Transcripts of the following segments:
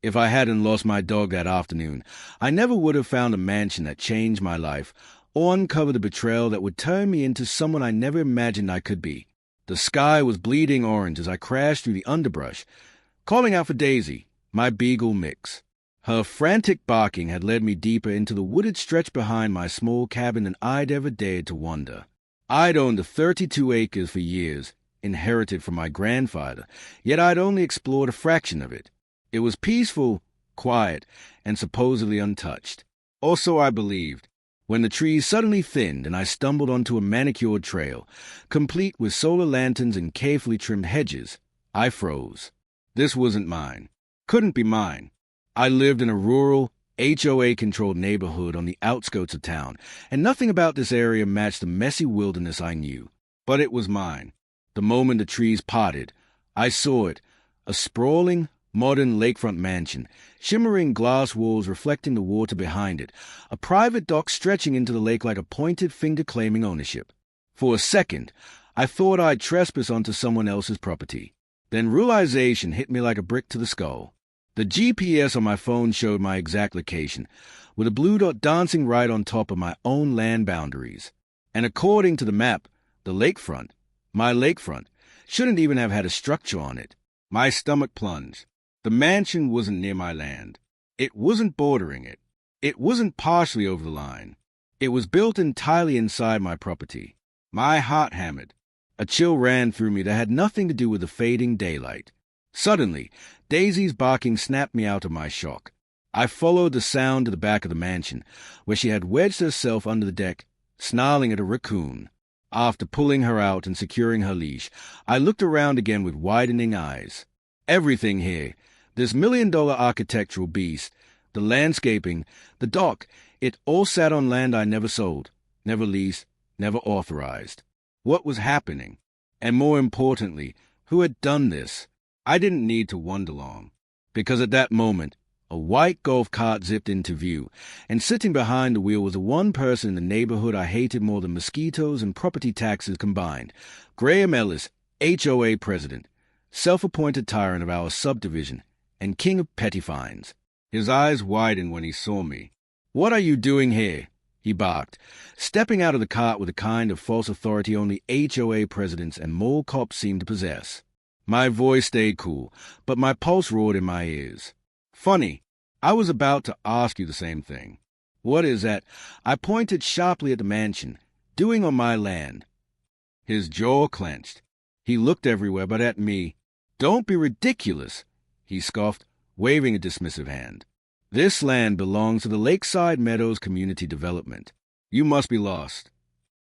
If I hadn't lost my dog that afternoon, I never would have found a mansion that changed my life or uncovered the betrayal that would turn me into someone I never imagined I could be. The sky was bleeding orange as I crashed through the underbrush, calling out for Daisy, my beagle mix. Her frantic barking had led me deeper into the wooded stretch behind my small cabin than I'd ever dared to wander. I'd owned the 32 acres for years, inherited from my grandfather, yet I'd only explored a fraction of it. It was peaceful, quiet, and supposedly untouched. Or so I believed, when the trees suddenly thinned and I stumbled onto a manicured trail, complete with solar lanterns and carefully trimmed hedges. I froze. This wasn't mine. Couldn't be mine. I lived in a rural, HOA-controlled neighborhood on the outskirts of town, and nothing about this area matched the messy wilderness I knew. But it was mine. The moment the trees parted, I saw it, a sprawling, modern lakefront mansion, shimmering glass walls reflecting the water behind it, a private dock stretching into the lake like a pointed finger claiming ownership. For a second, I thought I'd trespass onto someone else's property. Then realization hit me like a brick to the skull. The GPS on my phone showed my exact location, with a blue dot dancing right on top of my own land boundaries. And according to the map, the lakefront, my lakefront, shouldn't even have had a structure on it. My stomach plunged. The mansion wasn't near my land. It wasn't bordering it. It wasn't partially over the line. It was built entirely inside my property. My heart hammered. A chill ran through me that had nothing to do with the fading daylight. Suddenly, Daisy's barking snapped me out of my shock. I followed the sound to the back of the mansion, where she had wedged herself under the deck, snarling at a raccoon. After pulling her out and securing her leash, I looked around again with widening eyes. Everything here, this million-dollar architectural beast, the landscaping, the dock, it all sat on land I never sold, never leased, never authorized. What was happening? And more importantly, who had done this? I didn't need to wonder long, because at that moment, a white golf cart zipped into view, and sitting behind the wheel was the one person in the neighborhood I hated more than mosquitoes and property taxes combined, Graham Ellis, HOA president, self-appointed tyrant of our subdivision, and king of petty fines. His eyes widened when he saw me. "What are you doing here?" he barked, stepping out of the cart with a kind of false authority only HOA presidents and mall cops seemed to possess. My voice stayed cool, but my pulse roared in my ears. "Funny, I was about to ask you the same thing. What is that?" I pointed sharply at the mansion, doing on my land. His jaw clenched. He looked everywhere but at me. "Don't be ridiculous," he scoffed, waving a dismissive hand. "This land belongs to the Lakeside Meadows Community Development. You must be lost."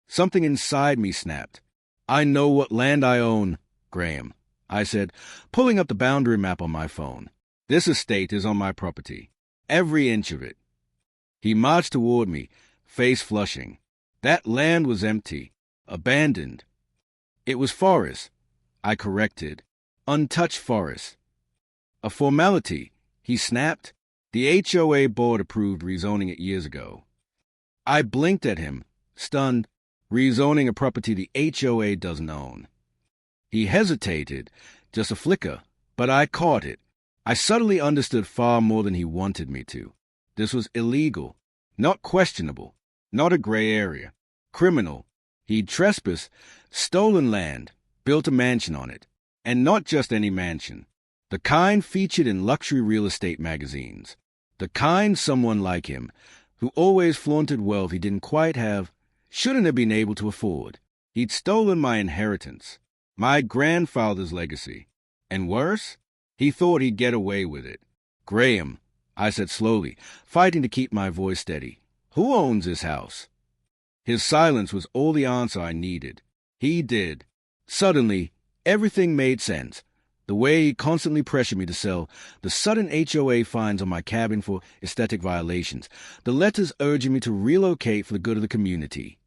Something inside me snapped. "I know what land I own, Graham," I said, pulling up the boundary map on my phone. "This estate is on my property. Every inch of it." He marched toward me, face flushing. That land was empty, abandoned. "It was forest," I corrected. "Untouched forest." "A formality," he snapped. "The HOA board approved rezoning it years ago." I blinked at him, stunned. Rezoning a property the HOA doesn't own. He hesitated, just a flicker, but I caught it. I suddenly understood far more than he wanted me to. This was illegal, not questionable, not a gray area, criminal. He'd trespassed, stolen land, built a mansion on it. And not just any mansion. The kind featured in luxury real estate magazines. The kind someone like him, who always flaunted wealth he didn't quite have, shouldn't have been able to afford. He'd stolen my inheritance, my grandfather's legacy. And worse, he thought he'd get away with it. "Graham," I said slowly, fighting to keep my voice steady, "who owns this house?" His silence was all the answer I needed. He did. Suddenly, everything made sense. The way he constantly pressured me to sell, the sudden HOA fines on my cabin for aesthetic violations, the letters urging me to relocate for the good of the community.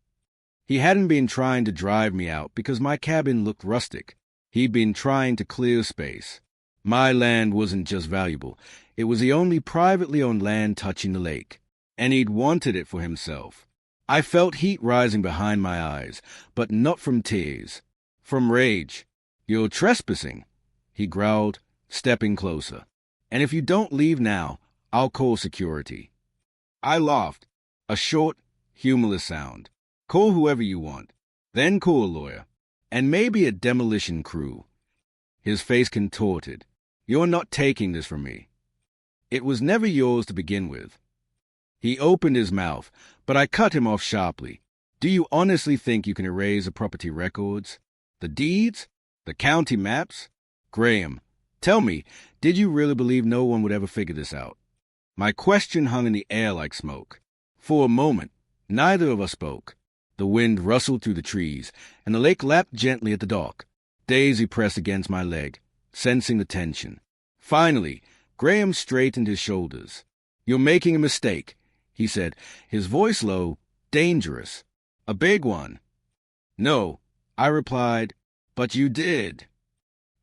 He hadn't been trying to drive me out because my cabin looked rustic. He'd been trying to clear space. My land wasn't just valuable. It was the only privately owned land touching the lake. And he'd wanted it for himself. I felt heat rising behind my eyes, but not from tears. From rage. "You're trespassing," he growled, stepping closer. And if you don't leave now, I'll call security." I laughed. A short, humorless sound. "Call whoever you want. Then call a lawyer. And maybe a demolition crew." His face contorted. "You're not taking this from me. It was never yours to begin with." He opened his mouth, but I cut him off sharply. "Do you honestly think you can erase the property records? The deeds? The county maps? Graham, tell me, did you really believe no one would ever figure this out?" My question hung in the air like smoke. For a moment, neither of us spoke. The wind rustled through the trees, and the lake lapped gently at the dock. Daisy pressed against my leg, sensing the tension. Finally, Graham straightened his shoulders. "You're making a mistake," he said, his voice low, dangerous. "A big one." "No," I replied, "but you did."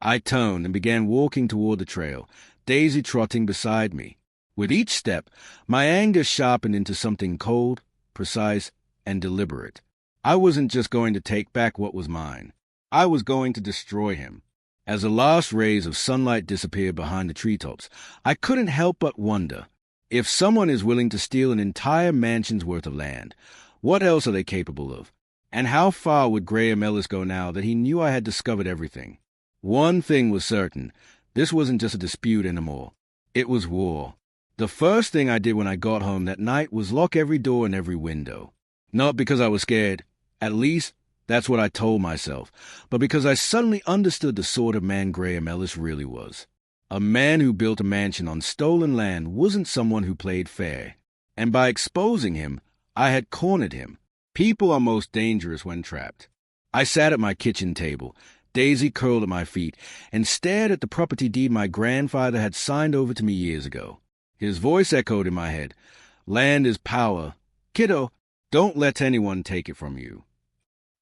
I turned and began walking toward the trail, Daisy trotting beside me. With each step, my anger sharpened into something cold, precise, and deliberate. I wasn't just going to take back what was mine. I was going to destroy him. As the last rays of sunlight disappeared behind the treetops, I couldn't help but wonder, if someone is willing to steal an entire mansion's worth of land, what else are they capable of? And how far would Graham Ellis go now that he knew I had discovered everything? One thing was certain. This wasn't just a dispute anymore. It was war. The first thing I did when I got home that night was lock every door and every window. Not because I was scared. At least, that's what I told myself. But because I suddenly understood the sort of man Graham Ellis really was. A man who built a mansion on stolen land wasn't someone who played fair. And by exposing him, I had cornered him. People are most dangerous when trapped. I sat at my kitchen table, Daisy curled at my feet, and stared at the property deed my grandfather had signed over to me years ago. His voice echoed in my head. "Land is power. Kiddo, don't let anyone take it from you."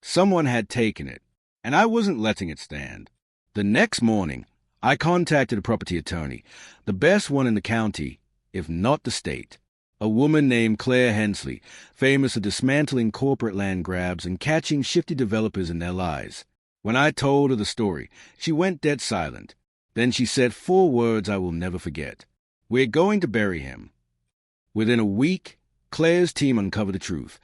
Someone had taken it, and I wasn't letting it stand. The next morning, I contacted a property attorney, the best one in the county, if not the state. A woman named Claire Hensley, famous for dismantling corporate land grabs and catching shifty developers in their lies. When I told her the story, she went dead silent. Then she said 4 words I will never forget. "We're going to bury him." Within a week, Claire's team uncovered the truth.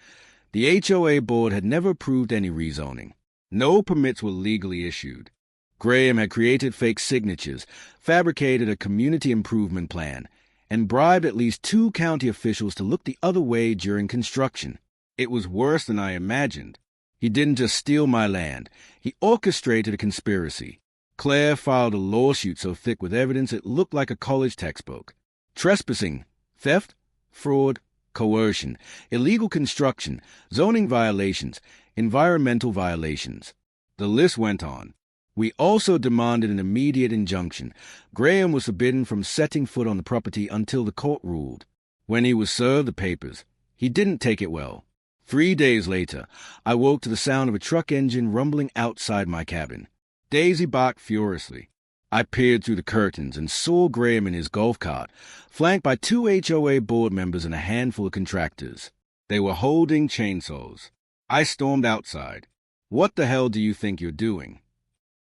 The HOA board had never approved any rezoning. No permits were legally issued. Graham had created fake signatures, fabricated a community improvement plan, and bribed at least 2 county officials to look the other way during construction. It was worse than I imagined. He didn't just steal my land. He orchestrated a conspiracy. Claire filed a lawsuit so thick with evidence it looked like a college textbook. Trespassing, theft, fraud, coercion, illegal construction, zoning violations, environmental violations. The list went on. We also demanded an immediate injunction. Graham was forbidden from setting foot on the property until the court ruled. When he was served the papers, he didn't take it well. 3 days later, I woke to the sound of a truck engine rumbling outside my cabin. Daisy barked furiously. I peered through the curtains and saw Graham in his golf cart, flanked by 2 HOA board members and a handful of contractors. They were holding chainsaws. I stormed outside. "What the hell do you think you're doing?"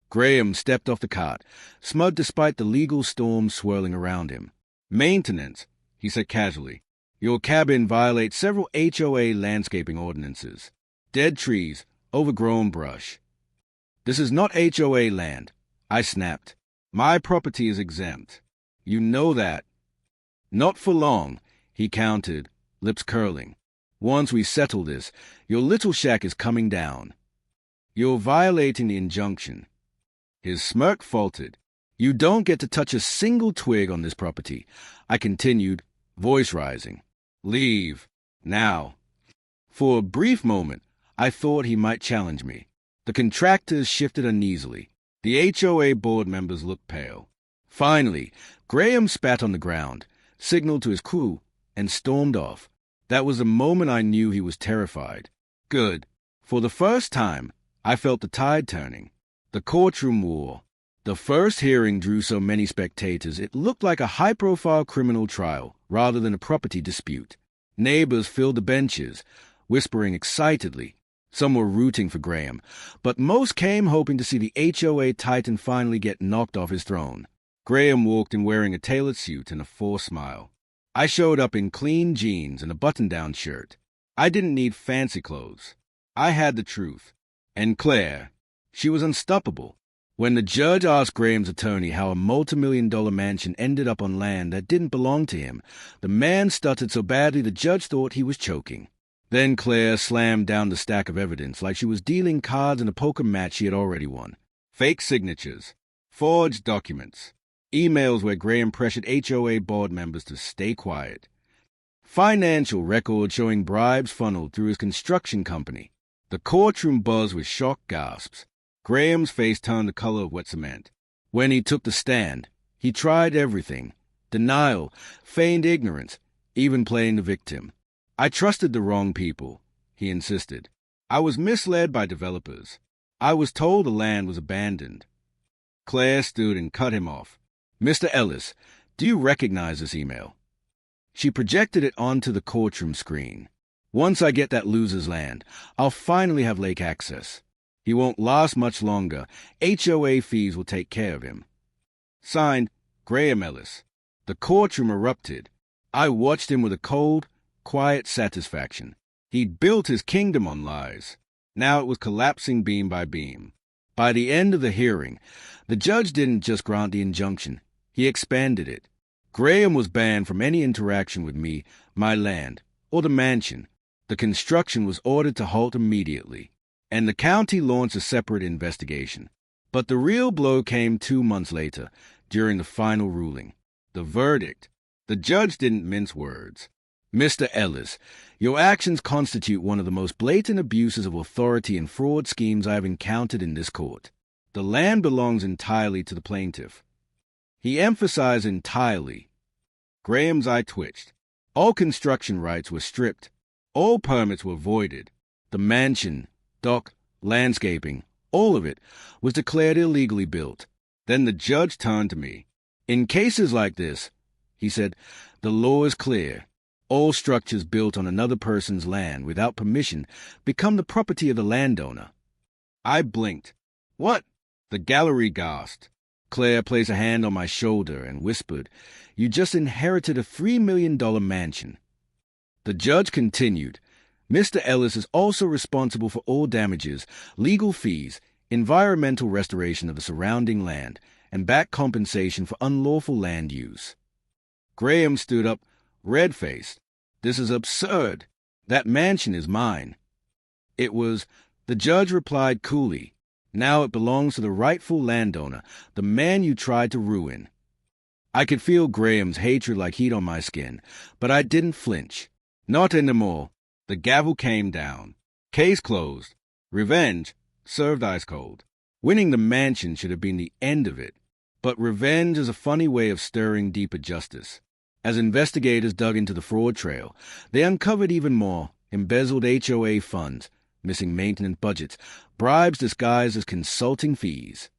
Graham stepped off the cart, smug despite the legal storm swirling around him. "Maintenance," he said casually. "Your cabin violates several HOA landscaping ordinances. Dead trees, overgrown brush." "This is not HOA land," I snapped. "My property is exempt. You know that." "Not for long," he countered, lips curling. "Once we settle this, your little shack is coming down. You're violating the injunction." His smirk faltered. "You don't get to touch a single twig on this property," I continued, voice rising. "Leave. Now." For a brief moment, I thought he might challenge me. The contractors shifted uneasily. The HOA board members looked pale. Finally, Graham spat on the ground, signaled to his crew, and stormed off. That was the moment I knew he was terrified. Good. For the first time, I felt the tide turning. The courtroom war. The first hearing drew so many spectators it looked like a high-profile criminal trial rather than a property dispute. Neighbors filled the benches, whispering excitedly. Some were rooting for Graham, but most came hoping to see the HOA titan finally get knocked off his throne. Graham walked in wearing a tailored suit and a forced smile. I showed up in clean jeans and a button-down shirt. I didn't need fancy clothes. I had the truth. And Claire, she was unstoppable. When the judge asked Graham's attorney how a multi-million-dollar mansion ended up on land that didn't belong to him, the man stuttered so badly the judge thought he was choking. Then Claire slammed down the stack of evidence like she was dealing cards in a poker match she had already won. Fake signatures, forged documents, emails where Graham pressured HOA board members to stay quiet, financial records showing bribes funneled through his construction company. The courtroom buzzed with shocked gasps. Graham's face turned the color of wet cement. When he took the stand, he tried everything. Denial, feigned ignorance, even playing the victim. I trusted the wrong people, he insisted. I was misled by developers. I was told the land was abandoned. Claire stood and cut him off. Mr. Ellis, do you recognize this email? She projected it onto the courtroom screen. Once I get that loser's land, I'll finally have lake access. He won't last much longer. HOA fees will take care of him. Signed, Graham Ellis. The courtroom erupted. I watched him with a cold, quiet satisfaction. He'd built his kingdom on lies. Now it was collapsing beam by beam. By the end of the hearing, the judge didn't just grant the injunction. He expanded it. Graham was banned from any interaction with me, my land, or the mansion. The construction was ordered to halt immediately, and the county launched a separate investigation. But the real blow came 2 months later, during the final ruling. The verdict. The judge didn't mince words. Mr. Ellis, your actions constitute one of the most blatant abuses of authority and fraud schemes I have encountered in this court. The land belongs entirely to the plaintiff. He emphasized entirely. Graham's eye twitched. All construction rights were stripped. All permits were voided. The mansion, dock, landscaping, all of it, was declared illegally built. Then the judge turned to me. In cases like this, he said, the law is clear. All structures built on another person's land without permission become the property of the landowner. I blinked. What? The gallery gasped. Claire placed a hand on my shoulder and whispered, You just inherited a $3 million mansion. The judge continued, Mr. Ellis is also responsible for all damages, legal fees, environmental restoration of the surrounding land, and back compensation for unlawful land use. Graham stood up, red-faced. This is absurd. That mansion is mine. It was, the judge replied coolly. Now it belongs to the rightful landowner, the man you tried to ruin. I could feel Graham's hatred like heat on my skin, but I didn't flinch. Not anymore. The gavel came down. Case closed. Revenge served ice cold. Winning the mansion should have been the end of it. But revenge is a funny way of stirring deeper justice. As investigators dug into the fraud trail, they uncovered even more: embezzled HOA funds, missing maintenance budgets, bribes disguised as consulting fees.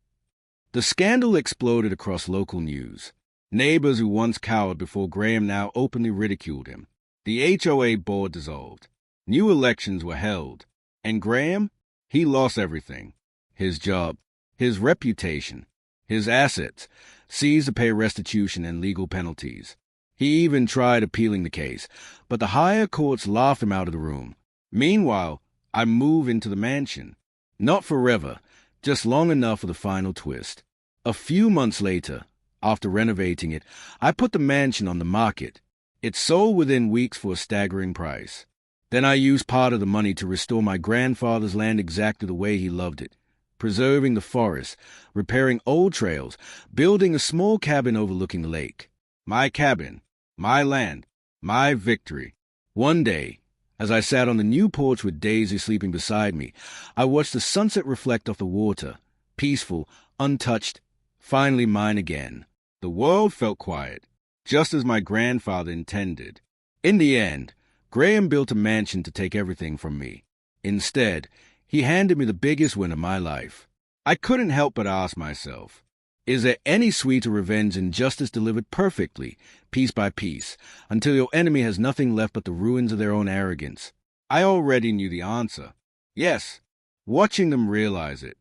The scandal exploded across local news. Neighbors who once cowered before Graham now openly ridiculed him. The HOA board dissolved. New elections were held. And Graham? He lost everything. His job, his reputation, his assets, seized to pay restitution and legal penalties. He even tried appealing the case, but the higher courts laughed him out of the room. Meanwhile, I moved into the mansion. Not forever, just long enough for the final twist. A few months later, after renovating it, I put the mansion on the market. It sold within weeks for a staggering price. Then I used part of the money to restore my grandfather's land exactly the way he loved it, preserving the forest, repairing old trails, building a small cabin overlooking the lake. My cabin, my land, my victory. One day, as I sat on the new porch with Daisy sleeping beside me, I watched the sunset reflect off the water, peaceful, untouched, finally mine again. The world felt quiet, just as my grandfather intended. In the end, Graham built a mansion to take everything from me. Instead, he handed me the biggest win of my life. I couldn't help but ask myself, is there any sweeter revenge than justice delivered perfectly, piece by piece, until your enemy has nothing left but the ruins of their own arrogance? I already knew the answer. Yes, watching them realize it.